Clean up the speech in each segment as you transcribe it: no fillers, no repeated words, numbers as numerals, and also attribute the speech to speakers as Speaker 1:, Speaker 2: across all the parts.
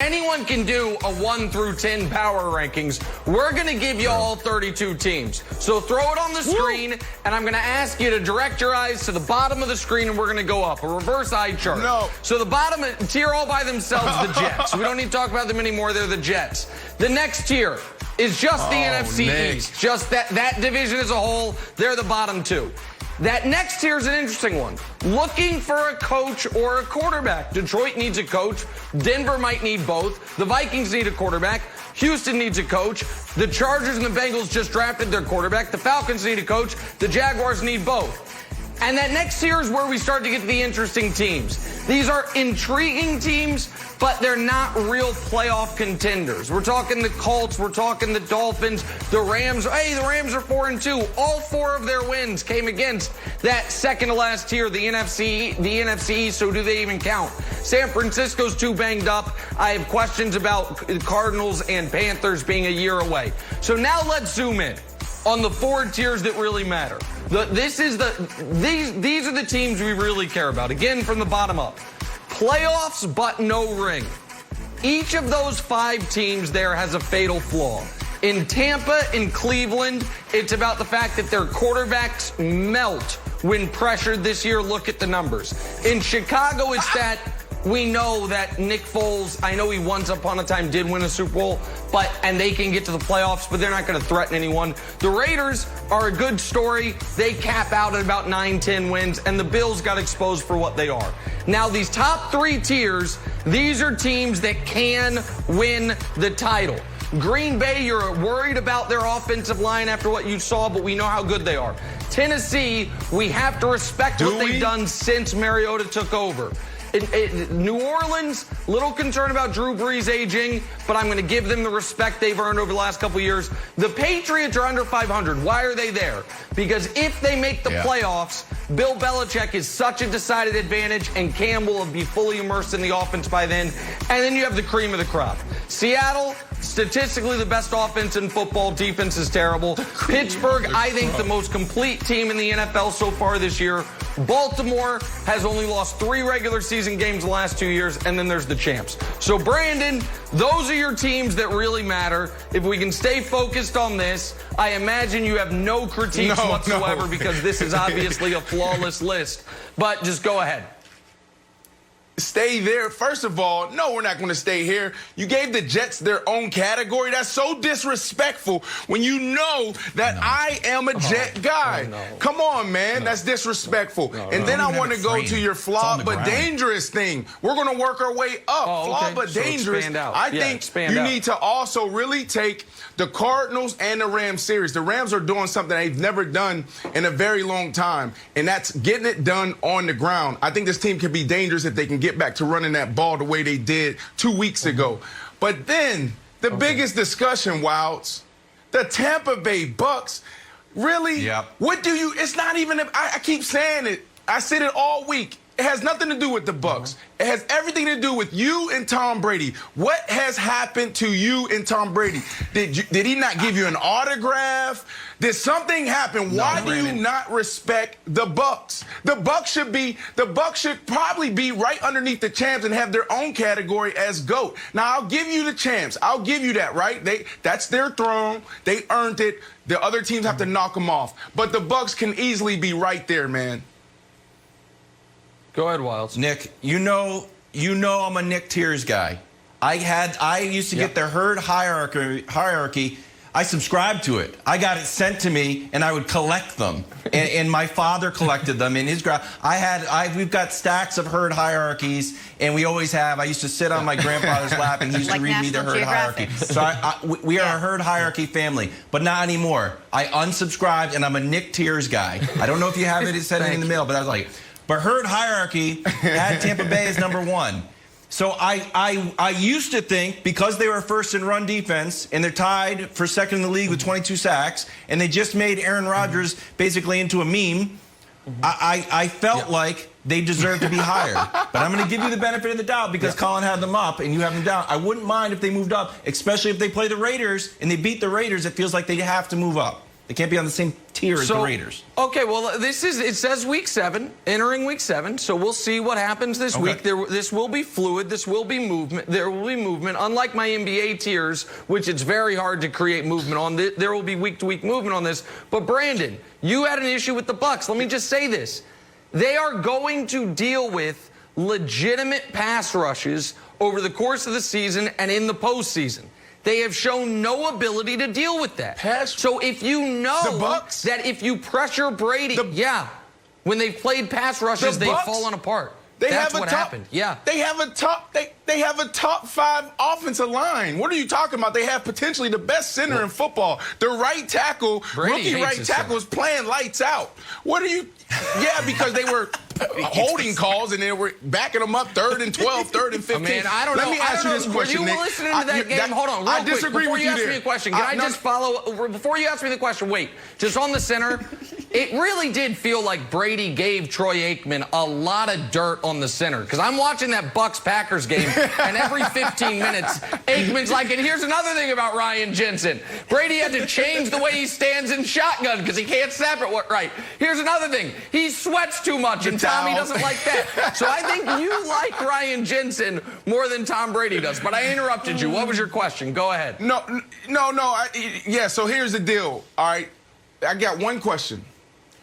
Speaker 1: anyone can do a 1 through 10 power rankings, we're going to give you all 32 teams. So throw it on the screen, and I'm going to ask you to direct your eyes to the bottom of the screen, and we're going to go up. A reverse eye chart.
Speaker 2: No.
Speaker 1: So the bottom tier all by themselves, the Jets. We don't need to talk about them anymore. They're the Jets. The next tier is just the NFC East. Just that division as a whole, they're the bottom two. That next tier is an interesting one. Looking for a coach or a quarterback. Detroit needs a coach. Denver might need both. The Vikings need a quarterback. Houston needs a coach. The Chargers and the Bengals just drafted their quarterback. The Falcons need a coach. The Jaguars need both. And that next tier is where we start to get to the interesting teams. These are intriguing teams, but they're not real playoff contenders. We're talking the Colts, we're talking the Dolphins, the Rams. Hey, the Rams are 4-2. All 4 of their wins came against that second to last tier, the NFC, so do they even count? San Francisco's too banged up. I have questions about Cardinals and Panthers being a year away. So now let's zoom in on the 4 tiers that really matter. These are the teams we really care about. Again, from the bottom up. Playoffs, but no ring. Each of those 5 teams there has a fatal flaw. In Tampa, in Cleveland, it's about the fact that their quarterbacks melt when pressured this year. Look at the numbers. In Chicago, it's that we know that Nick Foles, I know he once upon a time did win a Super Bowl, and they can get to the playoffs, but they're not going to threaten anyone. The Raiders are a good story. They cap out at about 9-10 wins, and the Bills got exposed for what they are. Now, these top 3 tiers, these are teams that can win the title. Green Bay, you're worried about their offensive line after what you saw, but we know how good they are. Tennessee, we have to respect what they've done since Mariota took over. New Orleans, little concerned about Drew Brees aging, but I'm going to give them the respect they've earned over the last couple years. The Patriots are under 500. Why are they there? Because if they make the playoffs, Bill Belichick is such a decided advantage, and Cam will be fully immersed in the offense by then. And then you have the cream of the crop. Seattle, statistically the best offense in football. Defense is terrible. Pittsburgh, I think the most complete team in the NFL so far this year. Baltimore has only lost 3 regular season games the last 2 years, and then there's the champs. So, Brandon, those are your teams that really matter. If we can stay focused on this, I imagine you have no critiques whatsoever because this is obviously a flawless list. But just go ahead.
Speaker 2: Stay there. First of all, no, we're not going to stay here. You gave the Jets their own category. That's so disrespectful when you know that I am a Jet guy. Come on, man. That's disrespectful. And then I want to go to your flawed but dangerous thing. We're going to work our way up. Flawed but dangerous. I think you need to also really take the Cardinals and the Rams series. The Rams are doing something they've never done in a very long time, and that's getting it done on the ground. I think this team can be dangerous if they can get back to running that ball the way they did 2 weeks ago. But then the biggest discussion, Wilds, the Tampa Bay Bucks. Really? What do you? It's not even. I keep saying it. I said it all week. It has nothing to do with the Bucks. It has everything to do with you and Tom Brady. What has happened to you and Tom Brady? Did he not give you an autograph? Did something happen? Why do you not respect the Bucks? The Bucks should probably be right underneath the champs and have their own category as GOAT. Now, I'll give you the champs. I'll give you that, right? That's their throne. They earned it. The other teams have to knock them off. But the Bucks can easily be right there, man.
Speaker 1: Go ahead, Wilds.
Speaker 3: Nick, you know I'm a Nick Tiers guy. I used to get the herd hierarchy. I subscribed to it. I got it sent to me, and I would collect them. And my father collected them in his ground. We've got stacks of herd hierarchies, and we always have. I used to sit on my grandfather's lap, and he used to read me the herd hierarchy. So we are a herd hierarchy family, but not anymore. I unsubscribed, and I'm a Nick Tiers guy. I don't know if you have it set it in the mail, but I was like, but herd hierarchy had Tampa Bay as number 1. So I used to think because they were first in run defense and they're tied for second in the league with 22 sacks and they just made Aaron Rodgers basically into a meme, I felt like they deserve to be higher. But I'm going to give you the benefit of the doubt because Colin had them up and you have them down. I wouldn't mind if they moved up, especially if they play the Raiders and they beat the Raiders. It feels like they have to move up. They can't be on the same tier as the Raiders.
Speaker 1: Okay, well, it says week 7, entering week 7, so we'll see what happens this week. This will be fluid. This will be movement. There will be movement. Unlike my NBA tiers, which it's very hard to create movement on, there will be week-to-week movement on this. But, Brandon, you had an issue with the Bucs. Let me just say this. They are going to deal with legitimate pass rushes over the course of the season and in the postseason. They have shown no ability to deal with that. So if you know that if you pressure Brady, when they've played pass rushes, they've fallen apart. That's what happened. Yeah.
Speaker 2: They have a top 5 offensive line. What are you talking about? They have potentially the best center in football. The right tackle, rookie right tackle, is playing lights out. What are you? Yeah, because they were holding calls and they were backing them up 3rd and 12, 3rd and 15.
Speaker 1: Man, I don't know.
Speaker 2: Let me ask you this question, Nick.
Speaker 1: Were you listening to that game? Hold on, real quick.
Speaker 2: I disagree
Speaker 1: before
Speaker 2: with
Speaker 1: you
Speaker 2: you
Speaker 1: ask
Speaker 2: there.
Speaker 1: me a question, can I just follow? Before you ask me the question, wait. Just on the center, it really did feel like Brady gave Troy Aikman a lot of dirt on the center. Because I'm watching that Bucs-Packers game, and every 15 minutes, Aikman's like, and here's another thing about Ryan Jensen. Brady had to change the way he stands in shotgun because he can't snap it right. Here's another thing. He sweats too much, and Tommy doesn't like that. So I think you like Ryan Jensen more than Tom Brady does. But I interrupted you. What was your question? Go ahead.
Speaker 2: No. So here's the deal. All right. I got one question.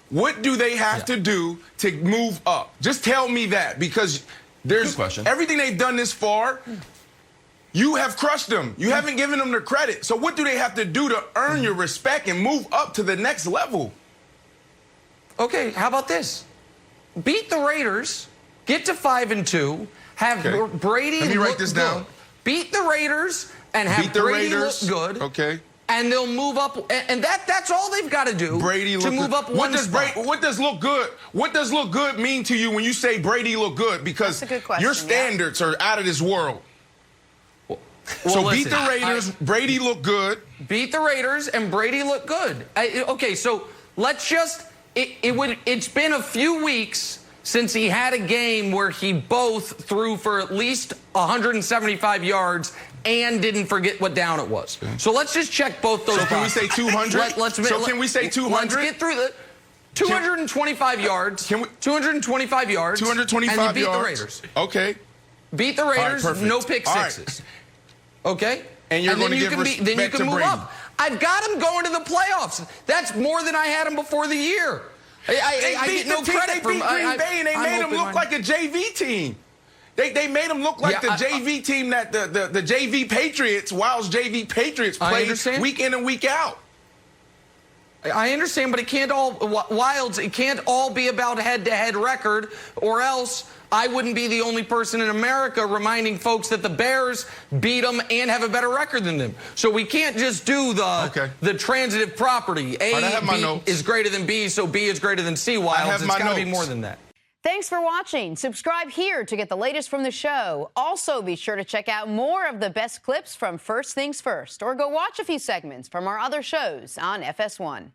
Speaker 2: What do they have to do to move up? Just tell me that, because there's everything they've done this far. You have crushed them. You haven't given them the credit. So what do they have to do to earn your respect and move up to the next level?
Speaker 1: Okay, how about this? Beat the Raiders, get to 5-2, have Brady
Speaker 2: Let me
Speaker 1: look
Speaker 2: write this
Speaker 1: good.
Speaker 2: down.
Speaker 1: Beat the Raiders and have Brady look good.
Speaker 2: Okay.
Speaker 1: And they'll move up, and that's all they've got to do to move up one spot.
Speaker 2: What does look good? What does look good mean to you when you say Brady look good? Because your standards are out of this world. So beat the Raiders, Brady look good.
Speaker 1: Beat the Raiders and Brady look good. Okay, so let's just. It's been a few weeks since he had a game where he both threw for at least 175 yards and didn't forget what down it was. So let's just check both those.
Speaker 2: So can we say 200? Can we say 200?
Speaker 1: Let's get through the 225 yards. 225 yards.
Speaker 2: 225
Speaker 1: and beat
Speaker 2: yards.
Speaker 1: the Raiders.
Speaker 2: Okay.
Speaker 1: Beat the Raiders. No pick sixes. Okay.
Speaker 2: And you're going to give respect to Brady.
Speaker 1: Up. I've got him going to the playoffs. That's more than I had him before the year. I get no credit for
Speaker 2: Green Bay, and they made them look like a JV team. They made them look like the JV team that the JV Patriots, Wild's JV Patriots play week in and week out.
Speaker 1: I understand, but it can't all be about head-to-head record, or else I wouldn't be the only person in America reminding folks that the Bears beat them and have a better record than them. So we can't just do the transitive property. A is greater than B, so B is greater than C. Wilds. It's got to be more than that.
Speaker 4: Thanks for watching. Subscribe here to get the latest from the show. Also, be sure to check out more of the best clips from First Things First, or go watch a few segments from our other shows on FS1.